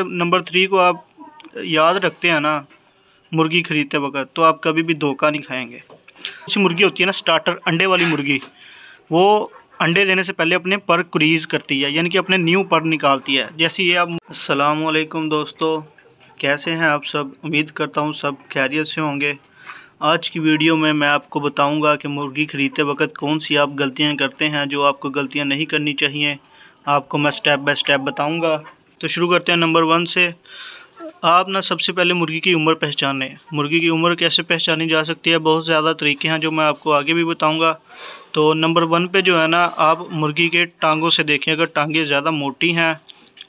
Number 3 को आप याद रखते हैं ना मुर्गी खरीदते वक्त, तो आप कभी भी धोखा नहीं खाएंगे। ऐसी मुर्गी होती है ना स्टार्टर अंडे वाली मुर्गी, वो अंडे देने से पहले अपने पर क्रीज करती है, यानी कि अपने न्यू पर निकालती है। जैसे ये आप अस्सलाम वालेकुम दोस्तों, कैसे हैं आप सब? उम्मीद करता हूँ सब खैरियत से होंगे। आज की वीडियो में मैं आपको बताऊंगा कि मुर्गी खरीदते वक्त कौन सी आप गलतियां करते हैं जो आपको गलतियां नहीं करनी चाहिए। आपको मैं स्टेप बाय स्टेप बताऊंगा। तो शुरू करते हैं नंबर 1 से। आप ना सबसे पहले मुर्गी की उम्र पहचानें। मुर्गी की उम्र कैसे पहचानी जा सकती है, बहुत ज़्यादा तरीके हैं जो मैं आपको आगे भी बताऊंगा। तो नंबर 1 पे जो है ना, आप मुर्गी के टांगों से देखें। अगर टांगें ज़्यादा मोटी हैं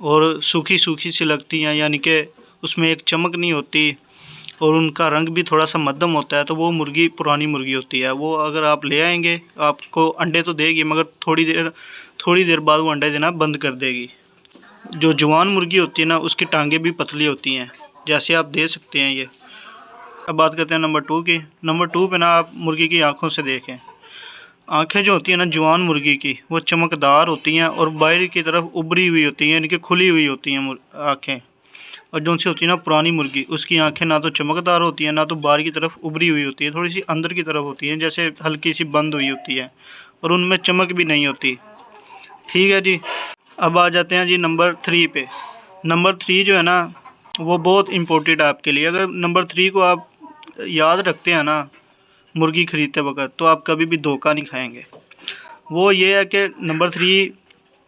और सूखी सूखी सी लगती हैं, यानी कि उसमें एक चमक नहीं होती और उनका रंग भी थोड़ा सा मध्यम होता है, तो वो मुर्गी पुरानी मुर्गी होती है। वो अगर आप ले आएंगे, आपको अंडे तो देगी मगर थोड़ी देर बाद वो अंडे देना बंद कर देगी। जो जवान मुर्गी होती है ना, उसकी टांगें भी पतली होती हैं, जैसे आप दे सकते हैं ये। अब बात करते हैं नंबर 2 की। नंबर 2 पे ना आप मुर्गी की आंखों से देखें। आंखें जो होती हैं ना जवान मुर्गी की, वो चमकदार होती हैं और बाहर की तरफ उभरी हुई होती हैं, यानी कि खुली हुई होती हैं आँखें। और जो सी होती है ना पुरानी मुर्गी, उसकी आंखें ना तो चमकदार होती हैं, ना तो बाहर की तरफ उभरी हुई होती है, थोड़ी सी अंदर की तरफ होती हैं, जैसे हल्की सी बंद हुई होती है, और उनमें चमक भी नहीं होती। ठीक है जी। अब आ जाते हैं जी नंबर 3 पे। नंबर 3 जो है ना, वो बहुत इम्पोर्टेंट है आपके लिए। अगर नंबर 3 को आप याद रखते हैं ना मुर्गी खरीदते वक्त, तो आप कभी भी धोखा नहीं खाएंगे। वो ये है कि नंबर 3,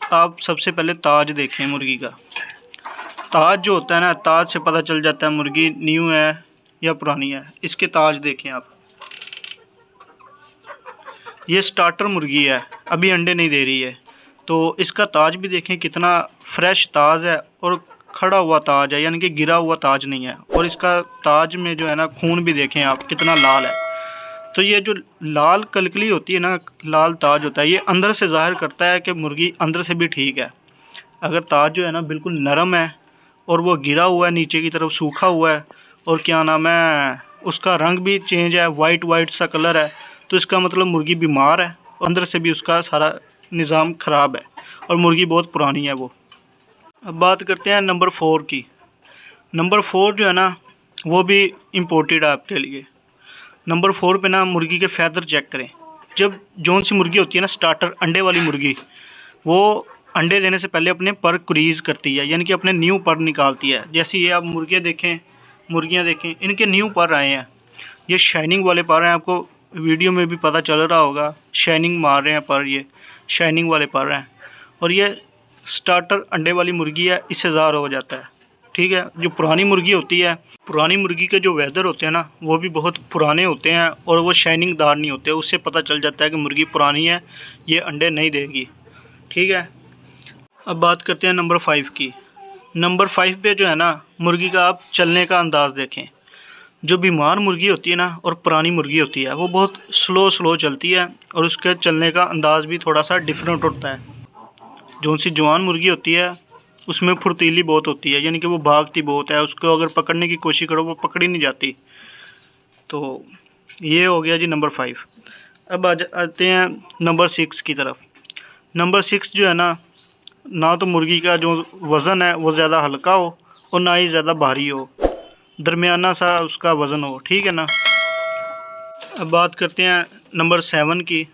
आप सबसे पहले ताज देखें मुर्गी का। ताज जो होता है ना, ताज से पता चल जाता है मुर्गी न्यू है या पुरानी है। इसके ताज देखें आप। ये स्टार्टर मुर्गी है, अभी अंडे नहीं दे रही है, तो इसका ताज भी देखें कितना फ्रेश ताज है और खड़ा हुआ ताज है, यानी कि गिरा हुआ ताज नहीं है। और इसका ताज में जो है ना खून भी देखें आप कितना लाल है। तो ये जो लाल कलकली होती है ना, लाल ताज होता है, ये अंदर से जाहिर करता है कि मुर्गी अंदर से भी ठीक है। अगर ताज जो है ना बिल्कुल नरम है और वो गिरा हुआ है, नीचे की तरफ सूखा हुआ है, और क्या नाम है, उसका रंग भी चेंज है, वाइट वाइट सा कलर है, तो इसका मतलब मुर्गी बीमार है, अंदर से भी उसका सारा निज़ाम ख़राब है और मुर्गी बहुत पुरानी है वो। अब बात करते हैं नंबर 4 की। नंबर 4 जो है ना, वो भी इम्पोर्टेड है आपके लिए। नंबर 4 पे ना मुर्गी के फैदर चेक करें। जब जौन सी मुर्गी होती है ना स्टार्टर अंडे वाली मुर्गी, वो अंडे देने से पहले अपने पर क्रीज करती है, यानी कि अपने न्यू पर निकालती है। जैसे ये आप मुर्गियाँ देखें, इनके न्यू पर आए हैं, ये शाइनिंग वाले पर हैं। आपको वीडियो में भी पता चल रहा होगा, शाइनिंग मार रहे हैं पर, ये शाइनिंग वाले पर हैं। और ये स्टार्टर अंडे वाली मुर्गी है, इससे ज़ाहिर हो जाता है। ठीक है। जो पुरानी मुर्गी होती है, पुरानी मुर्गी के जो वेदर होते हैं ना, वो भी बहुत पुराने होते हैं और वो शाइनिंग दार नहीं होते। उससे पता चल जाता है कि मुर्गी पुरानी है, ये अंडे नहीं देगी। ठीक है। अब बात करते हैं नंबर 5 की। नंबर 5 पे जो है ना, मुर्गी का आप चलने का अंदाज़ देखें। जो बीमार मुर्गी होती है ना और पुरानी मुर्गी होती है, वो बहुत स्लो चलती है और उसके चलने का अंदाज़ भी थोड़ा सा डिफरेंट होता है। जो सी जवान मुर्गी होती है, उसमें फुर्तीली बहुत होती है, यानी कि वो भागती बहुत है, उसको अगर पकड़ने की कोशिश करो वो पकड़ी नहीं जाती। तो ये हो गया जी नंबर 5। अब आते हैं नंबर 6 की तरफ। नंबर 6 जो है ना तो मुर्गी का जो वज़न है वो ज़्यादा हल्का हो और ना ही ज़्यादा भारी हो, दरमियाना सा उसका वज़न हो। ठीक है ना। अब बात करते हैं नंबर 7 की।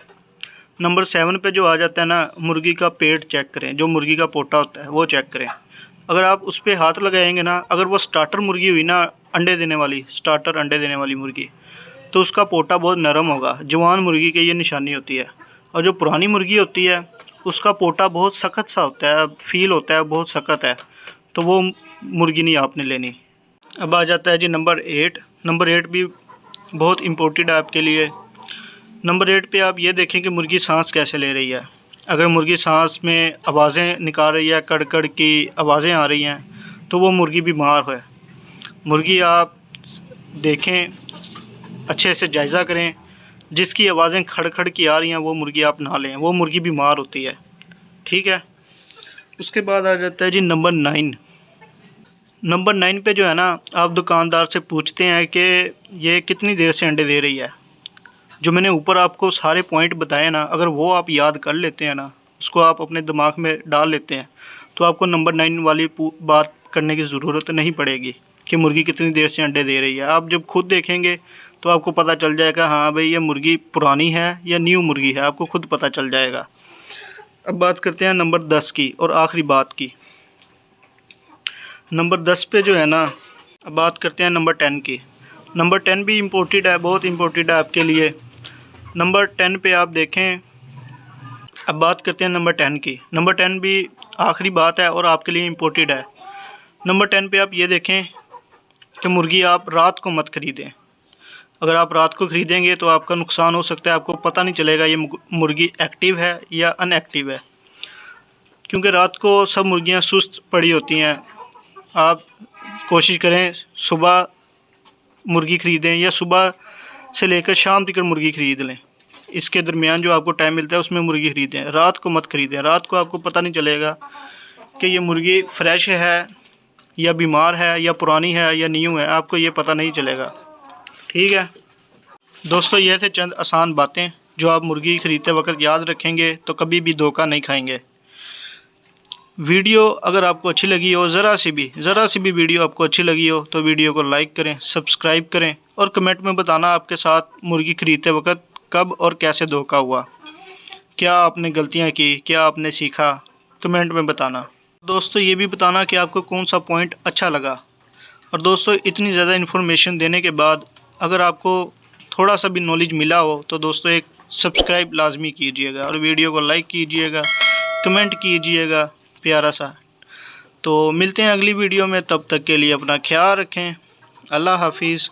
नंबर 7 पे जो आ जाता है ना, मुर्गी का पेट चेक करें। जो मुर्गी का पोटा होता है वो चेक करें। अगर आप उस पर हाथ लगाएंगे ना, अगर वो स्टार्टर मुर्गी हुई ना, अंडे देने वाली, स्टार्टर अंडे देने वाली मुर्गी, तो उसका पोटा बहुत नरम होगा। जवान मुर्गी की ये निशानी होती है। और जो पुरानी मुर्गी होती है, उसका पोटा बहुत सख्त सा होता है, फील होता है बहुत सख्त है, तो वो मुर्गी नहीं आपने लेनी। अब आ जाता है जी नंबर 8। नंबर 8 भी बहुत इम्पोर्टेंट है आपके लिए। नंबर 8 पे आप ये देखें कि मुर्गी सांस कैसे ले रही है। अगर मुर्गी सांस में आवाज़ें निकाल रही है, कड़ की आवाज़ें आ रही हैं, तो वो मुर्गी बीमार है। मुर्गी आप देखें, अच्छे से जायज़ा करें। जिसकी आवाज़ें खड़ की आ रही हैं, वो मुर्गी आप ना लें, वो मुर्गी बीमार होती है। ठीक है। उसके बाद आ जाता है जी नंबर 9। नंबर 9 पे जो है ना, आप दुकानदार से पूछते हैं कि ये कितनी देर से अंडे दे रही है। जो मैंने ऊपर आपको सारे पॉइंट बताए ना, अगर वो आप याद कर लेते हैं ना, उसको आप अपने दिमाग में डाल लेते हैं, तो आपको नंबर 9 वाली बात करने की ज़रूरत नहीं पड़ेगी कि मुर्गी कितनी देर से अंडे दे रही है। आप जब खुद देखेंगे तो आपको पता चल जाएगा हाँ भाई ये मुर्गी पुरानी है या न्यू मुर्गी है, आपको खुद पता चल जाएगा। अब बात करते हैं नंबर 10 की और आखिरी बात की। नंबर 10 पे जो है ना, अब बात करते हैं नंबर 10 की। नंबर 10 भी इम्पोर्टेड है, बहुत इम्पोर्टेड है आपके लिए। नंबर 10 पे आप देखें, अब बात करते हैं नंबर 10 की। नंबर 10 भी आखिरी बात है और आपके लिए इम्पोर्टेड है। नंबर 10 पे आप ये देखें कि मुर्गी आप रात को मत ख़रीदें। अगर आप रात को ख़रीदेंगे तो आपका नुकसान हो सकता है, आपको पता नहीं चलेगा ये मुर्गी एक्टिव है या अनएक्टिव है, क्योंकि रात को सब मुर्गियां सुस्त पड़ी होती हैं। आप कोशिश करें सुबह मुर्गी ख़रीदें या सुबह से लेकर शाम तक मुर्गी ख़रीद लें। इसके दरमियान जो आपको टाइम मिलता है उसमें मुर्गी ख़रीदें, रात को मत ख़रीदें। रात को आपको पता नहीं चलेगा कि ये मुर्गी फ्रेश है या बीमार है या पुरानी है या न्यू है, आपको ये पता नहीं चलेगा। ठीक है दोस्तों, ये थे चंद आसान बातें जो आप मुर्गी ख़रीदते वक्त याद रखेंगे तो कभी भी धोखा नहीं खाएंगे। वीडियो अगर आपको अच्छी लगी हो, ज़रा सी भी वीडियो आपको अच्छी लगी हो तो वीडियो को लाइक करें, सब्सक्राइब करें और कमेंट में बताना आपके साथ मुर्गी ख़रीदते वक्त कब और कैसे धोखा हुआ, क्या आपने गलतियां की, क्या आपने सीखा, कमेंट में बताना। दोस्तों ये भी बताना कि आपको कौन सा पॉइंट अच्छा लगा। और दोस्तों इतनी ज़्यादा इन्फॉर्मेशन देने के बाद अगर आपको थोड़ा सा भी नॉलेज मिला हो तो दोस्तों एक सब्सक्राइब लाजमी कीजिएगा और वीडियो को लाइक कीजिएगा, कमेंट कीजिएगा प्यारा सा। तो मिलते हैं अगली वीडियो में, तब तक के लिए अपना ख्याल रखें। अल्लाह हाफिज़।